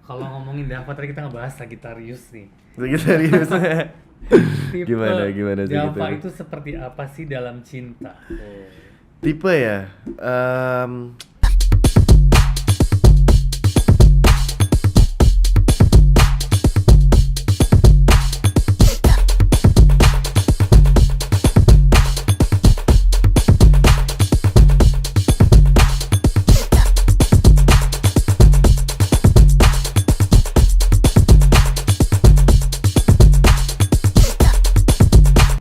Kalau ngomongin Dava tadi kita ngebahas Sagittarius nih. Sagittarius. Tipe Gimana Dava Sagittarius? itu seperti apa sih dalam cinta? Oh. Tipe ya. Em,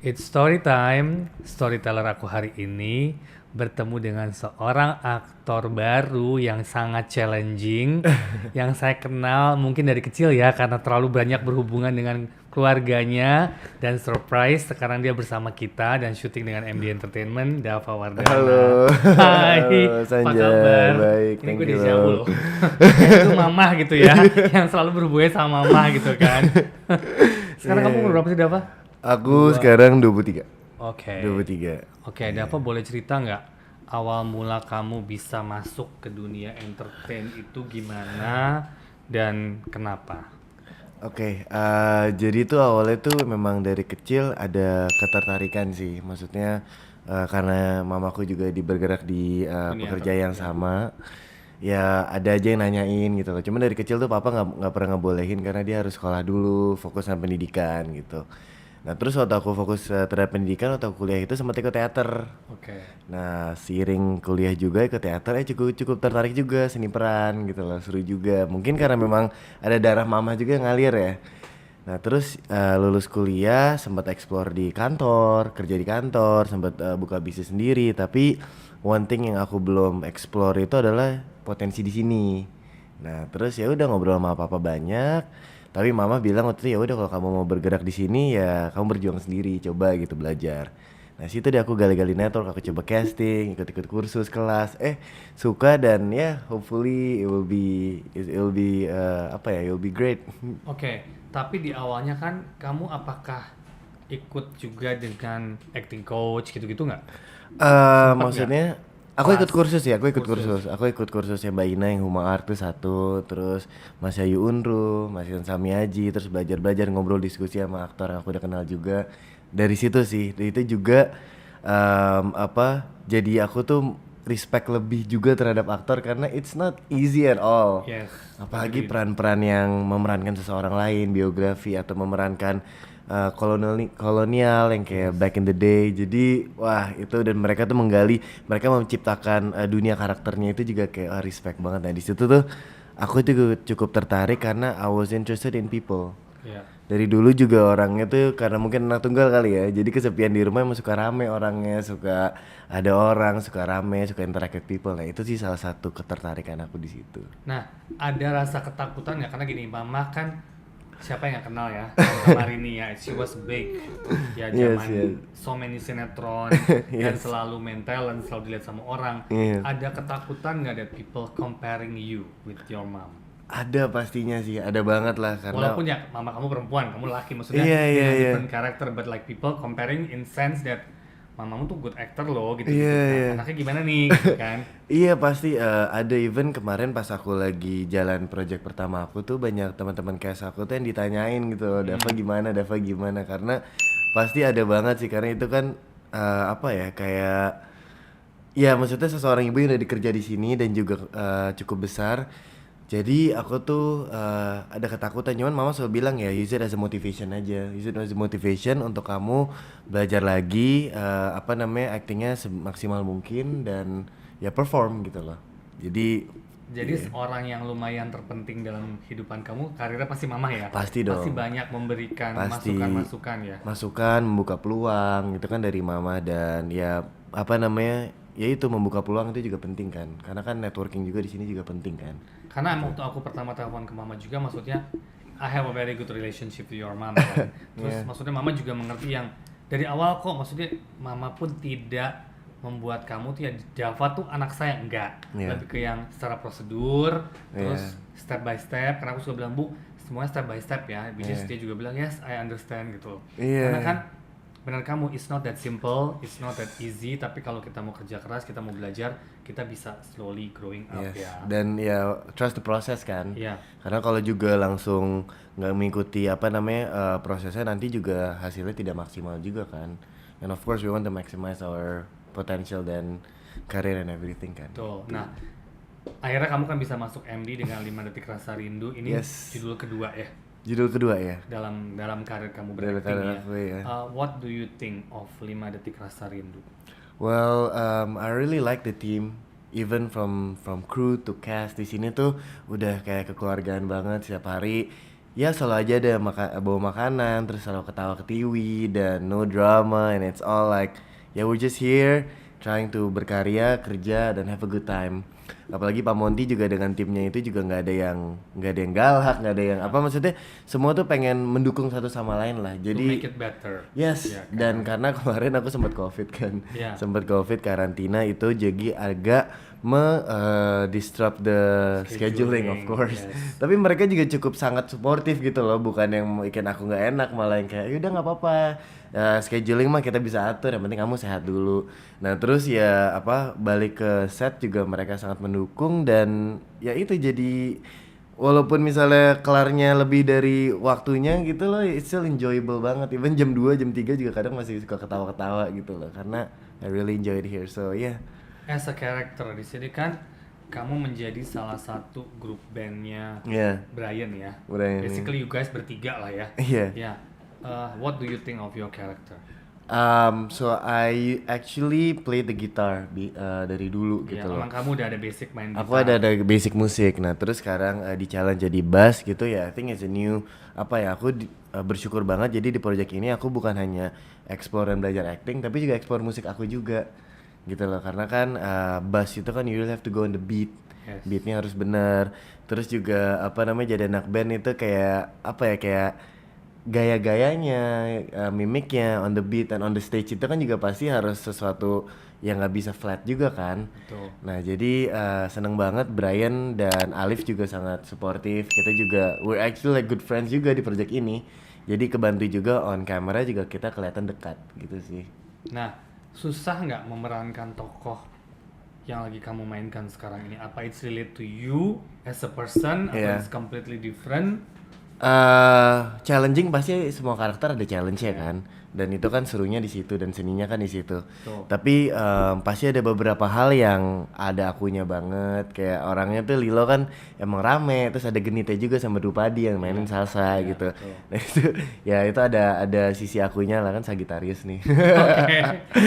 It's story time. Storyteller aku hari ini bertemu dengan seorang aktor baru yang sangat challenging, yang saya kenal mungkin dari kecil ya karena terlalu banyak berhubungan dengan keluarganya dan surprise sekarang dia bersama kita dan syuting dengan MD Entertainment, Dava Wardana. Halo, Hai, halo apa Sanjay, kabar? baik, Ini thank gue you di loh. loh. Itu mamah gitu ya, yang selalu berhubungan sama mamah gitu kan. Sekarang kamu umur Iya. berapa sih Dava? Aku Dua. sekarang 23. Oke. 23. Oke, Dava boleh cerita nggak awal mula kamu bisa masuk ke dunia entertain itu gimana dan kenapa? Oke, jadi tuh awalnya tuh memang dari kecil ada ketertarikan sih. Maksudnya karena mamaku juga bergerak di Dunia pekerja yang entertain. sama, ya ada aja yang nanyain gitu loh. Cuman dari kecil tuh papa nggak pernah ngebolehin karena dia harus sekolah dulu, fokus sama pendidikan gitu. Nah terus waktu aku fokus terhadap pendidikan, waktu aku kuliah itu sempat ikut teater. Oke. Nah, seiring kuliah juga ikut teater, cukup cukup tertarik juga seni peran gitu loh, seru juga. Mungkin karena memang ada darah mama juga yang ngalir ya. Nah, terus lulus kuliah sempat explore di kantor, kerja di kantor, sempat buka bisnis sendiri. Tapi one thing yang aku belum explore itu adalah potensi di sini. Nah, terus ya udah ngobrol sama papa banyak. Tapi mama bilang waktu itu ya udah kalau kamu mau bergerak di sini ya kamu berjuang sendiri, coba gitu belajar. Nah situ deh aku gali-gali network, aku coba casting, ikut-ikut kursus kelas, suka dan ya hopefully it will be apa ya, it will be great. Oke, tapi di awalnya kan kamu apakah ikut juga dengan acting coach gitu-gitu nggak? Sempet nggak? Maksudnya aku ikut Kelas kursus ya, kursus. aku ikut kursusnya Mbak Ina yang Huma Art tuh satu, terus Mas Yayu Unru, Mas Yon Samiaji, terus belajar-belajar ngobrol diskusi sama aktor yang aku udah kenal juga. Dari situ sih, dari itu juga apa? Jadi aku tuh respect lebih juga terhadap aktor karena it's not easy at all. Yes, Apalagi agreed. peran-peran yang memerankan seseorang lain, biografi atau memerankan kolonial yang kayak Yes. back in the day. Jadi wah itu dan mereka tuh menggali, mereka menciptakan dunia karakternya itu juga kayak respect banget. Nah di situ tuh aku tuh cukup tertarik karena I was interested in people. Ya. Dari dulu juga orangnya tuh karena mungkin anak tunggal kali ya. Jadi kesepian di rumah emang suka rame orangnya, suka ada orang, suka rame, suka interact with people. Nah itu sih salah satu ketertarikan aku di situ. Nah, ada rasa ketakutan nggak? Karena gini, Mama kan siapa yang nggak kenal ya? Mama Rini ya, she was big. Ya Yes, zaman yes. so many sinetron dan Yes. selalu main talent, selalu dilihat sama orang. Iya. Ada ketakutan nggak that people comparing you with your mom? Ada pastinya sih, ada banget lah karena Walaupun ya mama kamu perempuan, kamu laki, maksudnya iya iya dengan iya. different character, but like people comparing in sense that mamamu tuh good actor loh Iya gitu-gitu. Nah, iya. anaknya gimana nih gitu kan? Iya pasti ada event kemarin pas aku lagi jalan project pertama aku tuh banyak teman-teman cast aku tuh yang ditanyain gitu loh, Dava gimana karena pasti ada banget sih karena itu kan apa ya kayak ya maksudnya seseorang ibu yang udah dikerja di sini dan juga cukup besar. Jadi aku tuh ada ketakutan cuman mama selalu bilang ya use it as a motivation aja. Use it as a motivation untuk kamu belajar lagi apa namanya aktingnya semaksimal mungkin dan ya perform gitu loh. Jadi Jadi orang yang lumayan terpenting dalam kehidupan kamu, karirnya pasti mama ya? pasti Pasti dong. banyak memberikan Pasti masukan-masukan ya? masukan, membuka peluang itu kan dari mama dan ya apa namanya ya itu membuka peluang itu juga penting kan karena kan networking juga di sini juga penting kan. Karena waktu aku pertama telepon ke mama juga, maksudnya I have a very good relationship with your mom kan. Terus Iya. maksudnya mama juga mengerti yang dari awal kok, maksudnya mama pun tidak membuat kamu tuh ya Dava tuh anak saya, enggak. Iya. Lebih ke yang secara prosedur, terus Iya. step by step. Karena aku suka bilang, Bu, semuanya step by step ya. Which is Iya. dia juga bilang, yes I understand gitu. Iya. Karena kan benar kamu, it's not that simple, it's not that easy, tapi kalau kita mau kerja keras, kita mau belajar, kita bisa slowly growing up Yes. ya. Dan ya trust the process kan. Iya. Karena kalau juga langsung nggak mengikuti apa namanya prosesnya, nanti juga hasilnya tidak maksimal juga kan. And of course we want to maximize our potential dan career and everything kan. Tuh. Nah, akhirnya kamu kan bisa masuk MD dengan 5 detik rasa rindu. Ini Yes. judul kedua ya Judul kedua ya. dalam karir kamu Dalam berakting karir ya. aku ya. What do you think of 5 detik rasa rindu? Well, I really like the team. Even from crew to cast di sini tuh udah kayak kekeluargaan banget setiap hari. Ya selalu aja ada bawa makanan, terus selalu ketawa ketiwi dan no drama, and it's all like ya we're just here trying to berkarya, kerja dan have a good time. Apalagi Pak Monty juga dengan timnya itu juga nggak ada yang galak, nggak ada yang apa, maksudnya semua tuh pengen mendukung satu sama lain lah. To Jadi make it better. yes, Ya kan? dan karena kemarin aku sempat COVID kan, Iya. sempat COVID karantina itu jadi agak disrupt the scheduling of course. Yes. Tapi mereka juga cukup sangat suportif gitu loh, bukan yang mau bikin aku nggak enak, malah yang kayak yaudah nggak apa-apa. Scheduling mah kita bisa atur, yang penting kamu sehat dulu. Nah terus ya apa balik ke set juga mereka sangat mendukung, dan ya itu jadi walaupun misalnya kelarnya lebih dari waktunya gitu loh, it's still enjoyable banget. Even jam 2, jam 3 juga kadang masih suka ketawa-ketawa gitu loh, karena I really enjoy it here. So yeah. As a character di sini kan kamu menjadi salah satu grup bandnya Yeah. Brian ya. Brian. Basically you guys bertiga lah ya. Iya. Ya. What do you think of your character? So I actually play the guitar dari dulu Ya, gitu loh. emang kamu udah ada basic main Aku gitar. ada basic musik. Nah, terus sekarang di challenge jadi bass gitu ya. I think it's a new apa ya, aku bersyukur banget jadi di project ini aku bukan hanya explore dan belajar acting, tapi juga explore musik aku juga. Gitu loh. Karena kan bass itu kan you really have to go on the beat. Yes. Beatnya harus benar. Terus juga apa namanya, jadi anak band itu kayak apa ya, kayak gaya-gayanya, mimiknya on the beat and on the stage itu kan juga pasti harus sesuatu yang nggak bisa flat juga kan. Betul. Nah jadi seneng banget Brian dan Alif juga sangat suportif. Kita juga we're actually like good friends juga di project ini. Jadi kebantu juga on camera juga kita kelihatan dekat gitu sih. Nah, susah nggak memerankan tokoh yang lagi kamu mainkan sekarang ini? Apa it's relate to you as a person atau Iya. it's completely different? Challenging, pasti semua karakter ada challenge ya kan, dan itu kan serunya di situ dan seninya kan di situ. Betul. Tapi pasti ada beberapa hal yang ada akunya banget, kayak orangnya tuh Lilo kan emang rame, terus ada Genite juga sama Dupadi yang mainin salsa Iya, gitu. betul. Nah itu ya itu ada sisi akunya lah kan, Sagittarius nih.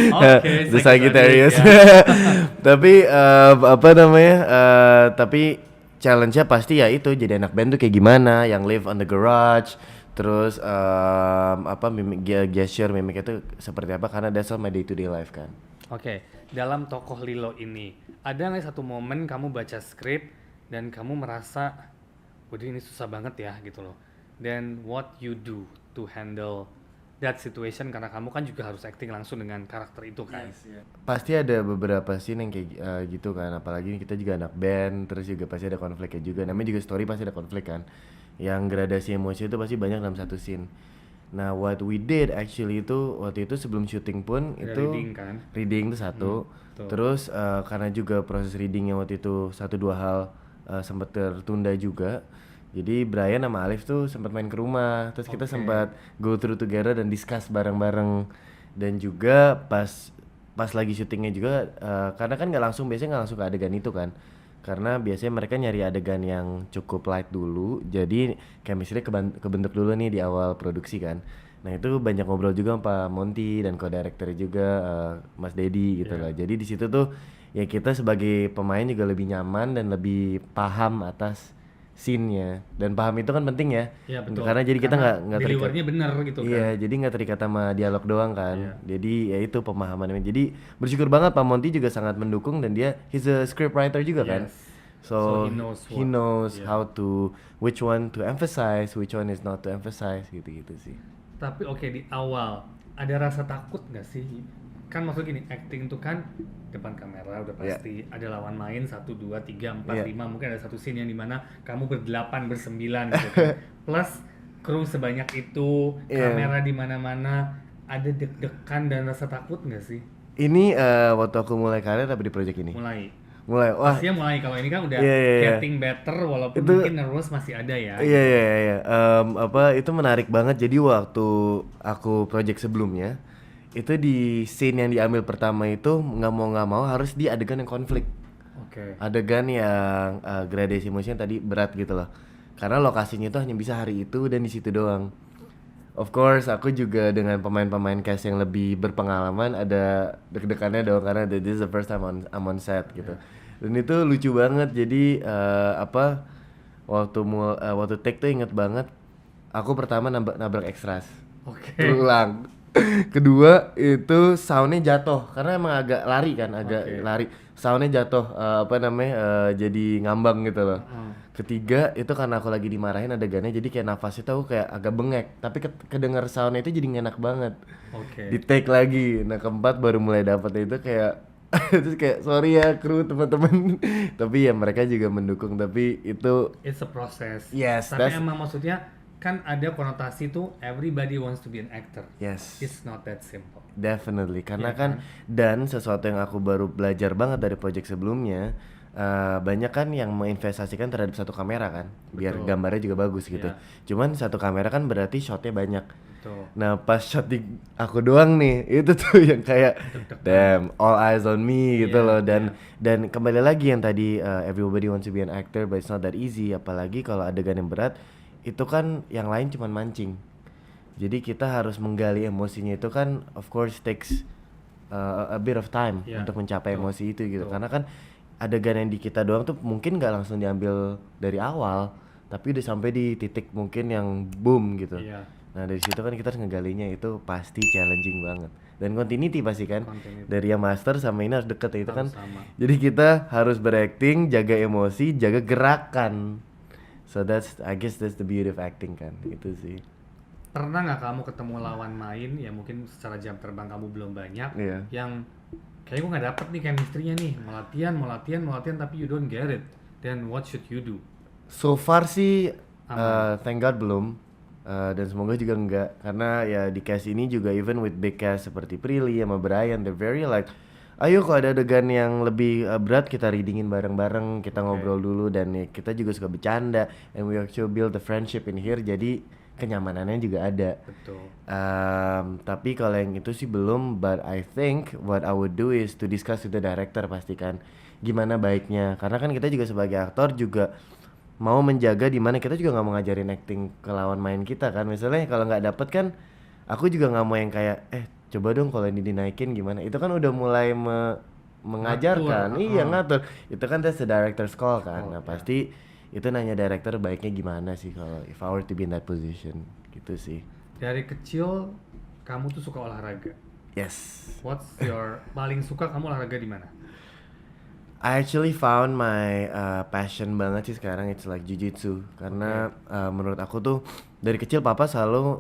Oke, The Sagittarius. ya. Tapi apa namanya? Tapi challenge-nya pasti ya itu, jadi anak band tuh kayak gimana, yang live on the garage, terus apa gesture mimiknya tuh seperti apa, karena that's all my day to day life kan. Oke, dalam tokoh Lilo ini ada nggak satu momen kamu baca skrip dan kamu merasa, waduh ini susah banget ya gitu loh. Then what you do to handle that situation, karena kamu kan juga harus acting langsung dengan karakter itu kan. Pasti ada beberapa scene yang kayak gitu kan, apalagi kita juga anak band, terus juga pasti ada konfliknya juga, namanya juga story pasti ada konflik kan, yang gradasi emosi itu pasti banyak dalam satu scene. Nah what we did actually itu waktu itu sebelum syuting pun Ada itu reading kan? reading itu satu. betul. Terus karena juga proses readingnya waktu itu satu dua hal sempat tertunda juga, jadi Brian sama Alif tuh sempat main ke rumah, terus kita Oke. sempat go through together dan discuss bareng-bareng. Dan juga pas lagi syutingnya juga karena kan biasanya nggak langsung ke adegan itu kan, karena biasanya mereka nyari adegan yang cukup light dulu, jadi chemistry kebentuk dulu nih di awal produksi kan. Nah itu banyak ngobrol juga sama Pak Monty dan co-director juga Mas Dedi gitu Iya. lah. Jadi di situ tuh ya kita sebagai pemain juga lebih nyaman dan lebih paham atas scene-nya, dan paham itu kan penting ya. Iya betul. Karena jadi kita nggak terikat. delivernya bener gitu Iya, kan. jadi nggak terikat sama dialog doang kan. Iya. Jadi ya itu pemahamannya. Jadi bersyukur banget Pak Monty juga sangat mendukung, dan dia he's a script writer juga kan. Yes. So, So he knows he knows yeah. how to, which one to emphasize, which one is not to emphasize, gitu-gitu sih. Tapi oke, di awal ada rasa takut nggak sih? Kan maksud gini, acting tuh kan depan kamera udah Iya. pasti ada lawan main 1, 2, 3, 4, Iya. 5, mungkin ada satu scene yang dimana kamu berdelapan, bersembilan gitu kan. Plus kru sebanyak itu, Iya. kamera di mana-mana, ada deg-degan dan rasa takut nggak sih? Ini waktu aku mulai karir apa di project ini? Mulai, wah, Pastinya mulai, kalau ini kan udah iya, iya, iya. getting better, walaupun Itu, mungkin nervous masih ada ya iya, gitu. iya, iya. Apa, itu menarik banget. Jadi waktu aku project sebelumnya, itu di scene yang diambil pertama itu nggak mau harus di adegan yang konflik. Oke. Adegan yang gradasi emosinya tadi berat gitu loh. Karena lokasinya itu hanya bisa hari itu dan di situ doang. Of course, aku juga dengan pemain-pemain cast yang lebih berpengalaman ada deg-degannya dong karena this is the first time I'm on set gitu. Dan itu lucu banget. Jadi apa waktu take tuh inget banget. Aku pertama nabrak extras. Oke. Ulang. Kedua itu soundnya jatuh karena emang agak lari kan, agak Oke. lari. Soundnya jatuh apa namanya jadi ngambang gitu loh. Ketiga itu karena aku lagi dimarahin adegannya jadi kayak nafasnya tuh kayak agak bengek tapi kedenger soundnya itu jadi enak banget. Oke. Di take lagi. Nah keempat baru mulai dapet itu kayak terus kayak sorry ya kru teman-teman tapi ya mereka juga mendukung tapi itu It's a process. yes Tapi that's emang maksudnya kan ada konotasi tuh everybody wants to be an actor. yes It's not that simple. definitely karena Iya kan kan? dan sesuatu yang aku baru belajar banget dari project sebelumnya banyak kan yang menginvestasikan terhadap satu kamera kan biar Betul. gambarnya juga bagus gitu. Iya. Cuman satu kamera kan berarti shotnya banyak. Betul. Nah pas shot di aku doang nih itu tuh yang kayak damn all eyes on me gitu Iya, loh dan kembali lagi yang tadi everybody wants to be an actor but it's not that easy apalagi kalau adegan yang berat itu kan yang lain cuman mancing. Jadi kita harus menggali emosinya itu kan of course takes a bit of time Iya, untuk mencapai betul, emosi itu gitu. betul. Karena kan adegan yang di kita doang tuh mungkin nggak langsung diambil dari awal, tapi udah sampai di titik mungkin yang boom gitu. Iya. Nah dari situ kan kita harus ngegalinya itu pasti challenging banget. Dan continuity pasti kan Continuity. dari yang master sama ini harus deket ya, itu kan. Harus sama. Jadi kita harus berakting, jaga emosi, jaga gerakan. So I guess that's the beauty of acting kan, itu sih. Pernah nggak kamu ketemu lawan main ya mungkin secara jam terbang kamu belum banyak Iya. yang kayaknya gue nggak dapet nih chemistry-nya nih, mau latihan tapi you don't get it, then what should you do? So far sih, Aman. thank God belum, dan semoga juga enggak, karena ya di cast ini juga even with big cast seperti Prilly sama Brian, they're very like, ayo kalau ada adegan yang lebih berat kita readingin bareng-bareng, kita ngobrol dulu dan ya, kita juga suka bercanda, and we actually build the friendship in here, jadi kenyamanannya juga ada. Betul. Tapi kalau yang itu sih belum, but I think what I would do is to discuss with the director pastikan gimana baiknya, karena kan kita juga sebagai aktor juga mau menjaga di mana kita juga nggak mau ngajarin acting ke lawan main kita kan, misalnya kalau nggak dapet kan aku juga nggak mau yang kayak coba dong kalau ini dinaikin gimana, itu kan udah mulai mengajarkan. Ngatur, Iya ngatur, itu kan that's the director's call kan. Nah ya. pasti itu nanya director baiknya gimana sih kalau if I were to be in that position gitu sih. Dari kecil kamu tuh suka olahraga. Yes, What's your paling suka kamu olahraga di mana? I actually found my passion banget sih sekarang, it's like jujitsu karena menurut aku tuh dari kecil papa selalu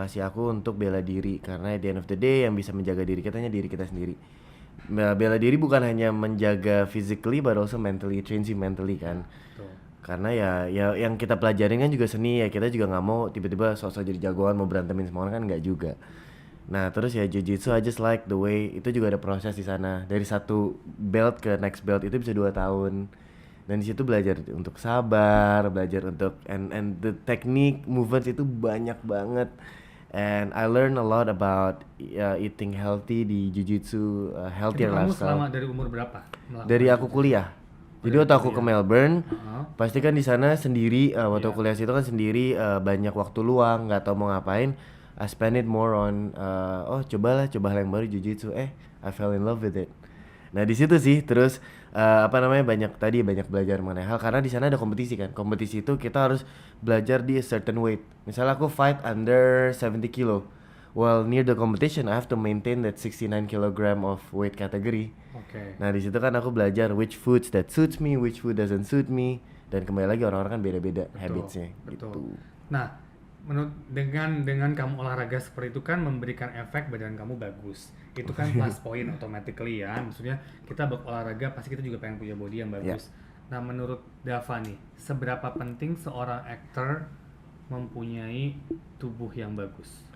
ngasih aku untuk bela diri, karena at the end of the day yang bisa menjaga diri kita hanya diri kita sendiri. Bela diri bukan hanya menjaga physically but also mentally, trains you mentally kan. Tuh. Karena ya yang kita pelajarin kan juga seni ya, kita juga nggak mau tiba-tiba sosok jadi jagoan mau berantemin semua orang kan nggak juga. Nah terus ya jiu-jitsu I just like the way itu juga ada proses di sana, dari satu belt ke next belt itu bisa 2 tahun, dan di situ belajar untuk sabar, belajar untuk and the technique movements itu banyak banget, and I learn a lot about eating healthy di jiu-jitsu, healthier Itu kamu lifestyle. selama dari umur berapa melakukan Dari aku kuliah. Jadi waktu aku ke Melbourne, pasti kan di sana sendiri, waktu kuliah situ kan sendiri, banyak waktu luang, nggak tahu mau ngapain. I spend it more on, coba hal yang baru jiu-jitsu. I fell in love with it. Nah di situ sih, terus banyak belajar mengenai hal, karena di sana ada kompetisi kan. Kompetisi itu kita harus belajar di a certain weight. Misalnya aku fight under 70 kilo. Well, near the competition, I have to maintain that 69 kilogram of weight category. Oke. Nah di situ kan aku belajar which foods that suits me, which food doesn't suit me, dan kembali lagi orang-orang kan beda-beda habitsnya. Betul. Gitu. Nah, dengan kamu olahraga seperti itu kan memberikan efek badan kamu bagus. Itu kan plus point automatically ya. Maksudnya kita berolahraga pasti kita juga pengen punya body yang bagus. Nah, menurut Dava nih, seberapa penting seorang aktor mempunyai tubuh yang bagus?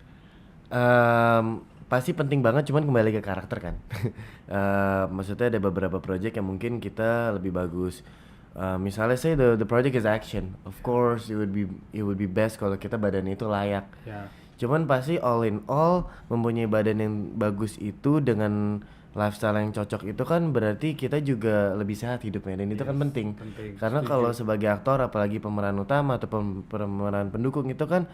Pasti penting banget, cuman kembali ke karakter kan. Maksudnya ada beberapa project yang mungkin kita lebih bagus. Misalnya say the project is action, of course it would be best kalau kita badannya itu layak. Ya. Cuman pasti all in all mempunyai badan yang bagus itu dengan lifestyle yang cocok itu kan berarti kita juga lebih sehat hidupnya, dan itu kan Yes, penting. penting. Karena Setuju. kalau sebagai aktor apalagi pemeran utama atau pemeran pendukung itu kan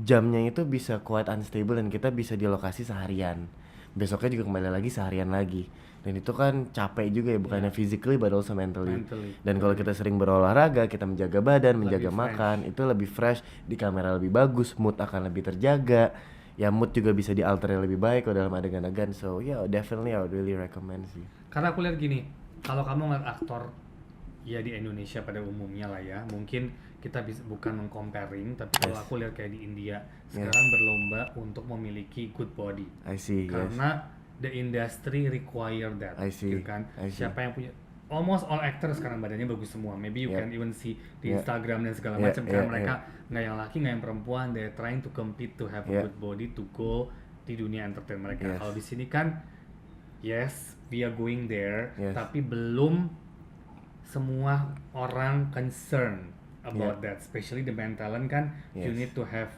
jamnya itu bisa quite unstable dan kita bisa di lokasi seharian. Besoknya juga kembali lagi seharian lagi. Dan itu kan capek juga ya, bukannya physically but also mentally. Mentally. Dan kalau kita sering berolahraga, kita menjaga badan, menjaga Lebih makan, itu lebih fresh, di kamera lebih bagus, mood akan lebih terjaga. Ya mood juga bisa dialter lebih baik kalau dalam adegan-adegan. So yeah, definitely I would really recommend sih. Karena aku lihat gini, kalau kamu ngeliat aktor ya di Indonesia pada umumnya lah ya, mungkin kita bisa bukan mengcomparing, tapi kalau Yes. aku lihat kayak di India sekarang berlomba untuk memiliki good body. I see, yes. Karena the industry require that, I see, gitu kan? I see. Siapa yang punya, almost all actors sekarang badannya bagus semua. Maybe you Yeah. can even see di Yeah. Instagram dan segala Yeah, macam kan yeah, mereka nggak yang laki nggak yang perempuan, they're trying to compete to have a Yeah. good body to go di dunia entertain mereka. Yes. Kalau di sini kan, yes, we are going there, Yes. tapi belum semua orang concern about that, especially the main talent kan. You Yes. need to have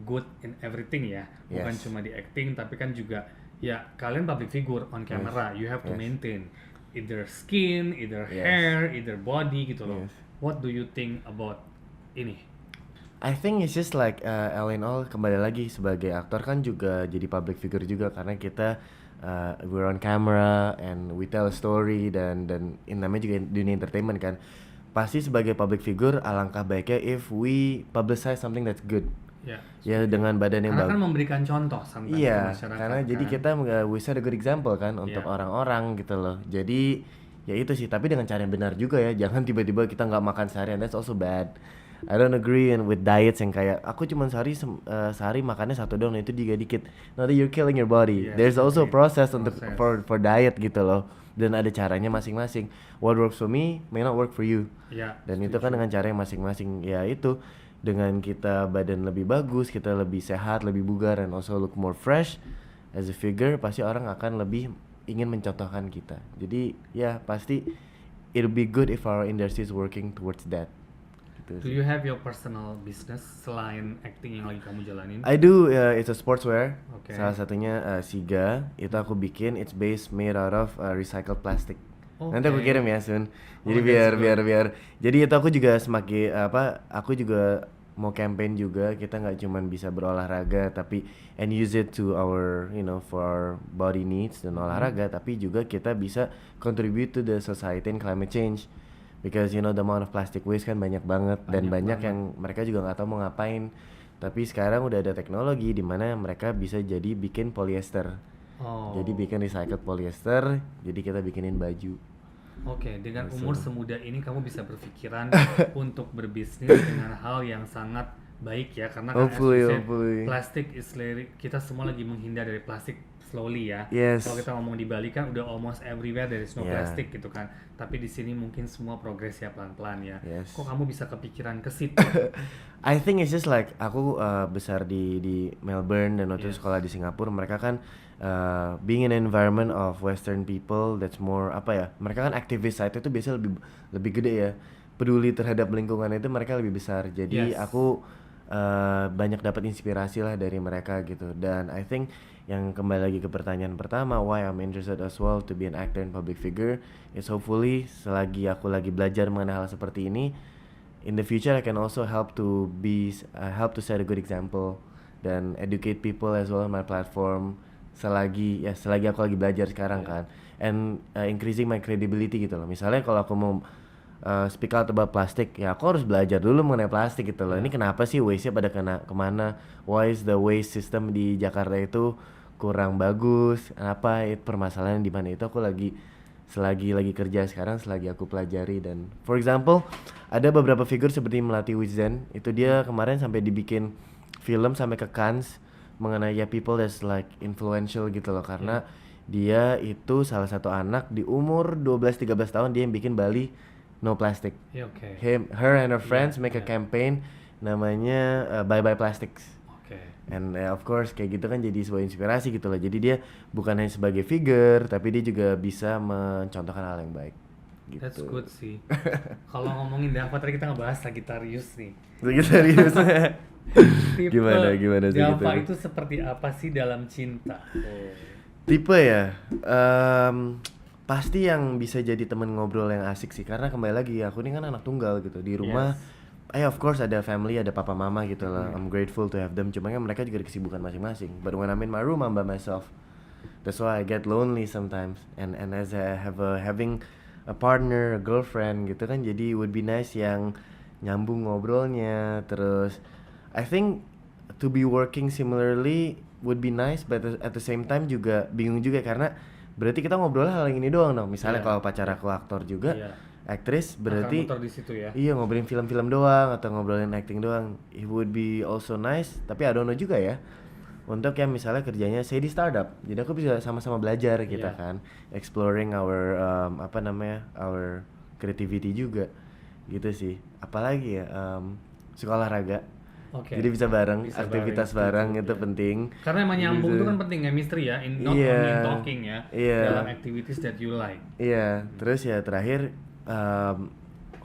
good in everything ya, bukan Yes. cuma di acting tapi kan juga ya kalian public figure on camera, you have to Yes. maintain either skin, either Yes. hair, either body gitu loh. Yes. What do you think about ini? I think it's just like all in all, kembali lagi sebagai aktor kan juga jadi public figure juga, karena kita we're on camera and we tell a story, dan namanya juga dunia entertainment kan. Pasti sebagai public figure alangkah baiknya if we publicize something that's good. Ya, Ya dengan badan yang karena kan bagus. memberikan contoh sometimes ke Iya, masyarakat. karena jadi kan. kita we set a good example kan untuk Iya. orang-orang gitu loh. Jadi ya itu sih, tapi dengan cara yang benar juga ya. Jangan tiba-tiba kita nggak makan seharian, that's also bad. I don't agree with diets yang kayak aku cuma sehari makannya satu doang, itu juga dikit. Nanti you're killing your body. Yes, There's also a okay. process untuk Process. for diet gitu loh. Dan ada caranya masing-masing. What works for me may not work for you. Ya, Dan itu kan dengan cara yang masing-masing. Ya itu, dengan kita badan lebih bagus, kita lebih sehat, lebih bugar, and also look more fresh as a figure, pasti orang akan lebih ingin mencontohkan kita. Jadi ya pasti it'll be good if our industry is working towards that. Gitu do sih. you have your personal business selain acting yang lagi kamu jalanin? I do, it's a sportswear. Okay. Salah satunya Siga. Itu aku bikin, it's made out of recycled plastic. Nanti aku Okay. kirim ya soon. Jadi Oh, biar that's good. biar jadi itu aku juga semakin aku juga mau campaign juga, kita nggak cuman bisa berolahraga tapi and use it to our for our body needs dan olahraga, tapi juga kita bisa contribute to the society and climate change, because the amount of plastic waste kan banyak banget, dan banyak Banyak yang mereka juga nggak tahu mau ngapain. Tapi sekarang udah ada teknologi di mana mereka bisa jadi bikin polyester. Oh. Jadi bikin recycled polyester, jadi kita bikinin baju. Oke, dengan Gitu. umur semuda ini kamu bisa berpikiran untuk berbisnis dengan hal yang sangat baik ya, karena kan as Hopefully, you said, hopefully. plastic is kita semua lagi menghindar dari plastik slowly ya. Yes. Kalau kita ngomong di Bali kan udah almost everywhere there is no Yeah. plastic gitu kan. Tapi di sini mungkin semua progres ya pelan-pelan ya. Yes. Kok kamu bisa kepikiran ke situ? I think it's just like aku besar di Melbourne, dan waktu itu Yes. sekolah di Singapura. Mereka kan being in an environment of Western people that's more mereka kan activist side itu biasanya lebih gede ya, peduli terhadap lingkungan itu mereka lebih besar. Jadi Yes. aku banyak dapat inspirasi lah dari mereka gitu. Dan I think yang kembali lagi ke pertanyaan pertama, why I'm interested as well to be an actor and public figure, is hopefully selagi aku lagi belajar mengenai hal seperti ini, in the future I can also help to set a good example dan educate people as well on my platform, selagi aku lagi belajar sekarang kan, and increasing my credibility gitu loh. Misalnya kalau aku mau speak out about plastik, ya aku harus belajar dulu mengenai plastik gitu loh. Ini kenapa sih waste-nya pada kemana? Why is the waste system di Jakarta itu kurang bagus? Apa permasalahan di mana? Itu aku selagi kerja sekarang, selagi aku pelajari. Dan for example, ada beberapa figur seperti Melati Wisden, itu dia kemarin sampai dibikin film sampai ke Cannes mengenai people that's like influential gitu loh, karena dia itu salah satu anak di umur 12-13 tahun, dia yang bikin Bali no plastic. Ya, oke. Her and her friends make a yeah. campaign namanya Bye Bye Plastics. Oke. And of course kayak gitu kan jadi sebuah inspirasi gitu loh. Jadi dia bukan hanya sebagai figure, tapi dia juga bisa mencontohkan hal yang baik. Gitu. That's good sih. Kalau ngomongin Dava tadi kita ngebahas Sagittarius nih. Sagittarius. Tipe Gimana Dava Sagittarius? itu seperti apa sih dalam cinta? Tipe ya, pasti yang bisa jadi temen ngobrol yang asik sih. Karena kembali lagi aku ini kan anak tunggal gitu di rumah. Of course ada family, ada papa mama gitu lah. I'm grateful to have them. Cuma kan mereka juga ada kesibukan masing-masing. But when I'm in my room, I'm by myself. That's why I get lonely sometimes. And as I having a partner, a girlfriend gitu kan, jadi would be nice yang nyambung ngobrolnya. Terus I think to be working similarly would be nice, but at the same time juga bingung juga karena berarti kita ngobrol hal yang ini doang dong. Misalnya kalau pacar aku aktor juga, aktris, berarti Akar motor di situ ya. iya ngobrolin film-film doang atau ngobrolin acting doang. It would be also nice, tapi I don't know juga ya. Untuk yang misalnya kerjanya saya di startup, jadi aku bisa sama-sama belajar kita kan, exploring our our creativity juga, gitu sih. Apalagi ya, suka olahraga. Jadi bisa bareng, aktivitas bareng itu penting. Karena emang nyambung itu kan penting, chemistry ya, not only in talking ya, dalam activities that you like. Iya, terus ya terakhir,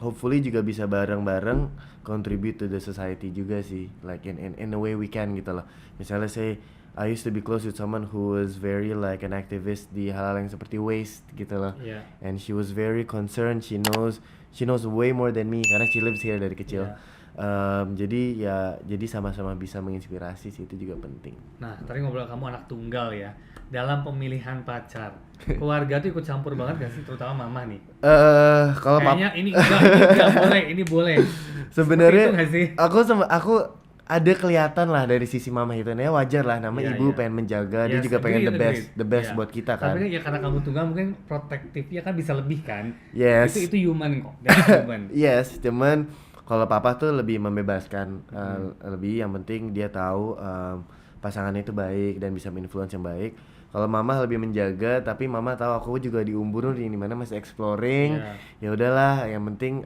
hopefully juga bisa bareng-bareng contribute to the society juga sih, like in a way we can gitu loh. Misalnya say I used to be close with someone who was very like an activist di hal-hal yang seperti waste gitu loh. And she was very concerned, she knows way more than me karena she lives here dari kecil. Jadi sama-sama bisa menginspirasi sih, itu juga penting. Nah, tadi ngobrol kamu anak tunggal ya. Dalam pemilihan pacar, keluarga tuh ikut campur banget gak sih, terutama mama nih? Kalau kayaknya ini enggak boleh, ini boleh. Sebenarnya aku ada kelihatan lah dari sisi mama itu, ya wajar lah, namanya ibu pengen menjaga, dia juga pengen the best buat kita kan. Tapi ya karena kamu tunggal mungkin protektifnya kan bisa lebih kan. Yes. Itu human kok, that's human. Yes, cuman kalau papa tuh lebih membebaskan, lebih yang penting dia tahu pasangannya itu baik dan bisa menginfluence yang baik. Kalau mama lebih menjaga, tapi mama tahu aku juga di umur di mana masih exploring. Ya udahlah, yang penting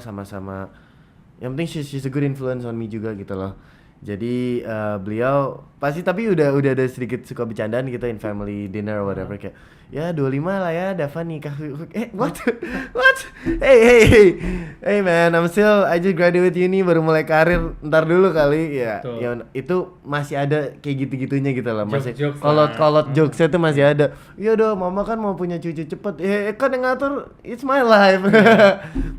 sama-sama. Yang penting she's a good influence on me juga gitu loh. Jadi beliau pasti, tapi udah ada sedikit suka bercandaan gitu in family dinner or whatever, kayak ya 25 lah ya Dava nikah. What? Hey man, I just graduate uni, baru mulai karir, ntar dulu kali ya. Ya itu masih ada kayak gitu-gitunya gitu loh. Masih kolot jokesnya tuh masih ada. Iya dong, mama kan mau punya cucu cepet. Kan yang ngatur it's my life.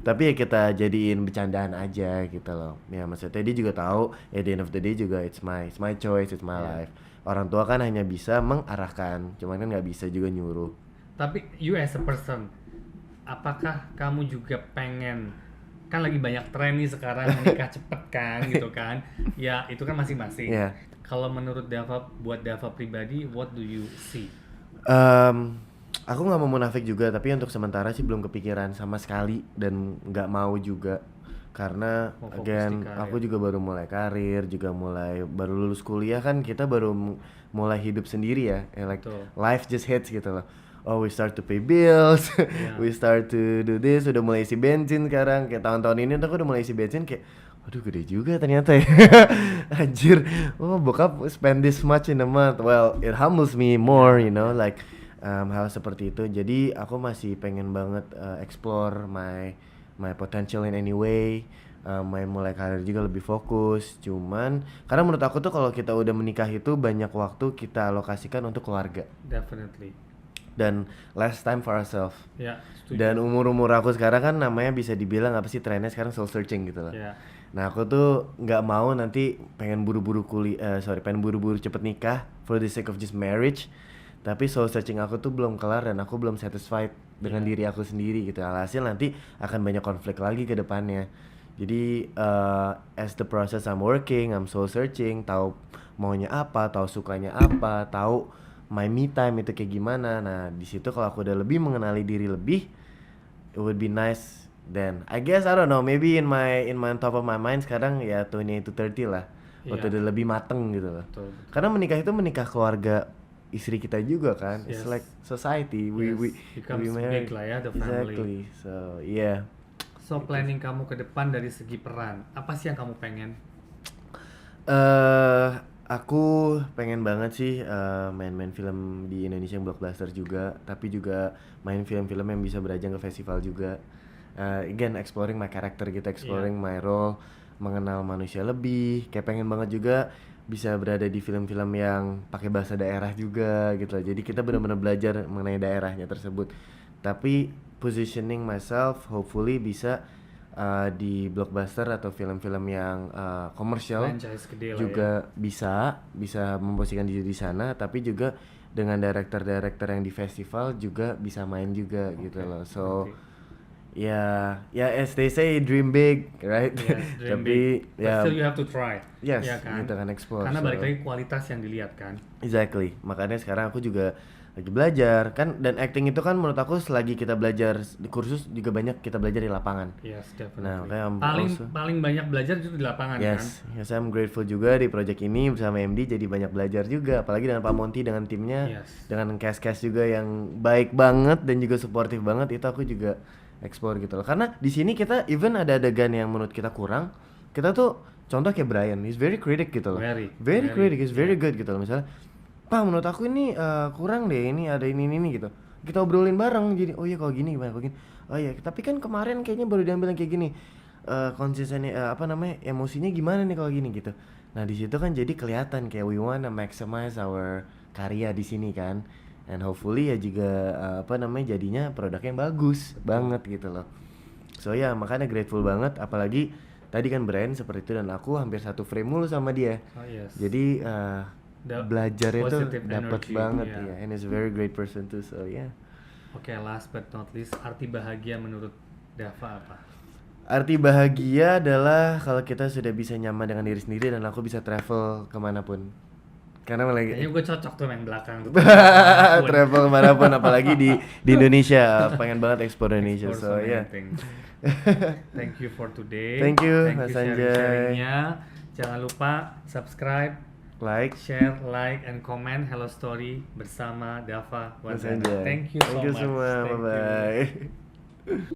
Tapi ya kita jadiin bercandaan aja gitu loh. Ya maksudnya dia juga tahu at the end of the day juga it's my choice, it's my life. Orang tua kan hanya bisa mengarahkan, cuman kan nggak bisa juga nyuruh. Tapi you as a person, apakah kamu juga pengen, kan lagi banyak tren nih sekarang menikah cepet kan gitu kan? Ya itu kan masing-masing. Kalau menurut Dava, buat Dava pribadi, what do you see? Aku nggak mau munafik juga, tapi untuk sementara sih belum kepikiran sama sekali dan nggak mau juga. Karena again aku juga baru mulai karir, juga baru lulus kuliah kan, kita baru mulai hidup sendiri ya, like life just hits gitu loh. Oh, we start to pay bills, we start to do this, udah mulai isi bensin sekarang. Kayak tahun-tahun ini tuh aku udah mulai isi bensin kayak, waduh gede juga ternyata ya. Anjir, bokap spend this much in a month. Well, it humbles me more, you know, like hal seperti itu. Jadi aku masih pengen banget explore my potential in any way, mulai karir juga lebih fokus. Cuman karena menurut aku tuh kalau kita udah menikah itu banyak waktu kita alokasikan untuk keluarga. Definitely. Dan less time for ourselves. Setuju. Dan umur aku sekarang kan namanya bisa dibilang apa sih, trennya sekarang soul searching gitu loh. Nah aku tuh nggak mau nanti pengen buru-buru cepet nikah for the sake of just marriage. Tapi soul searching aku tuh belum kelar dan aku belum satisfied dengan diri aku sendiri gitu. Alhasil nanti akan banyak konflik lagi ke depannya. Jadi as the process I'm working, I'm soul searching, tahu maunya apa, tahu sukanya apa, tahu my me time itu kayak gimana. Nah di situ kalau aku udah lebih mengenali diri lebih, it would be nice. Then I guess I don't know, maybe in my top of my mind sekarang ya 28 to 30 lah. Waktu udah lebih mateng gitu loh. Karena menikah itu menikah keluarga istri kita juga kan. It's like society. We marry. Big lah ya, the family. Exactly. So So planning kamu ke depan dari segi peran, apa sih yang kamu pengen? Aku pengen banget sih main-main film di Indonesia yang blockbuster juga, tapi juga main film-film yang bisa berajang ke festival juga. Again, exploring my character gitu, Iya. exploring my role, mengenal manusia lebih. Kayak pengen banget juga bisa berada di film-film yang pakai bahasa daerah juga gitu loh. Jadi kita benar-benar belajar mengenai daerahnya tersebut. Tapi positioning myself hopefully bisa di blockbuster atau film-film yang komersial Franchise gede lah ya. juga bisa memposisikan diri di sana, tapi juga dengan director-director yang di festival juga bisa main juga gitu Oke, loh. So ngerti. ya ya as they say dream big, right? Yes, dream big. Tapi But ya still you have to try. yes, Iya kan? kita akan explore. Karena balik So lagi kualitas yang dilihat kan. exactly. Makanya sekarang aku juga lagi belajar kan, dan acting itu kan menurut aku selagi kita belajar di kursus juga banyak kita belajar di lapangan. Yes, Nah, definitely. makanya I'm Paling also paling banyak belajar itu di lapangan kan. yes, I'm grateful juga di project ini bersama MD jadi banyak belajar juga, apalagi dengan Pak Monty dengan timnya, Yes. dengan cast-cast juga yang baik banget dan juga suportif banget, itu aku juga explore gitu loh. Karena di sini kita even ada adegan yang menurut kita kurang, kita tuh contoh kayak Brian, he's very critic gitu loh. Very critic, he's very good gitu loh. Misalnya, Pak menurut aku ini kurang deh, ini ada ini gitu. Kita obrolin bareng jadi, oh iya kalau gini gimana, kalau gini. Oh iya, tapi kan kemarin kayaknya baru diambil yang kayak gini. Konsistennya apa namanya, emosinya gimana nih kalau gini gitu. Nah di situ kan jadi kelihatan kayak we wanna maximize our karya di sini kan, and hopefully ya juga apa namanya jadinya produk yang bagus banget gitu loh. So ya makanya grateful banget, apalagi tadi kan Brian seperti itu dan aku hampir satu frame mulu sama dia. Oh yes. Jadi The belajar itu positive dapat energy, banget yeah. ya, and he's a very great person too. So yeah. Oke, last but not least, arti bahagia menurut Dava apa? Arti bahagia adalah kalau kita sudah bisa nyaman dengan diri sendiri dan aku bisa travel kemanapun. Karena Kayaknya lagi gue cocok tuh yang belakang tuh. travel kemanapun, apalagi di Indonesia, pengen banget explore Indonesia. Explore so So many yeah. things. Thank you for today. Thank you, Mas Sanjay. sharing-sharingnya. Jangan lupa subscribe, Like, share, like, and comment Hello Story bersama Dava Mas Wardana. Sanjay. Thank you so much. semua. Thank you. Bye bye.